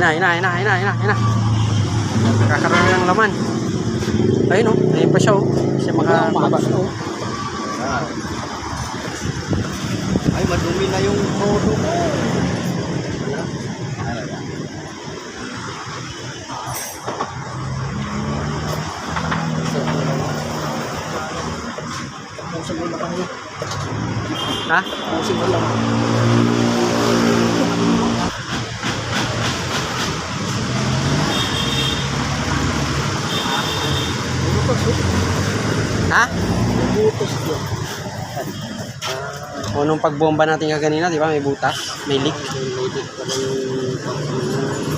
Ayun na. Nakakaroon ng laman. Ayun o, ayun pa siya o. Siya Mahaba siya, oh. Ay, madumi na yung todo ko. Pusing mo na kami. Ha? Pusing mo lang. Ha? Butos yun. O nung pagbomba natin kanina, di ba? May butas, may leak. May leak pa rin.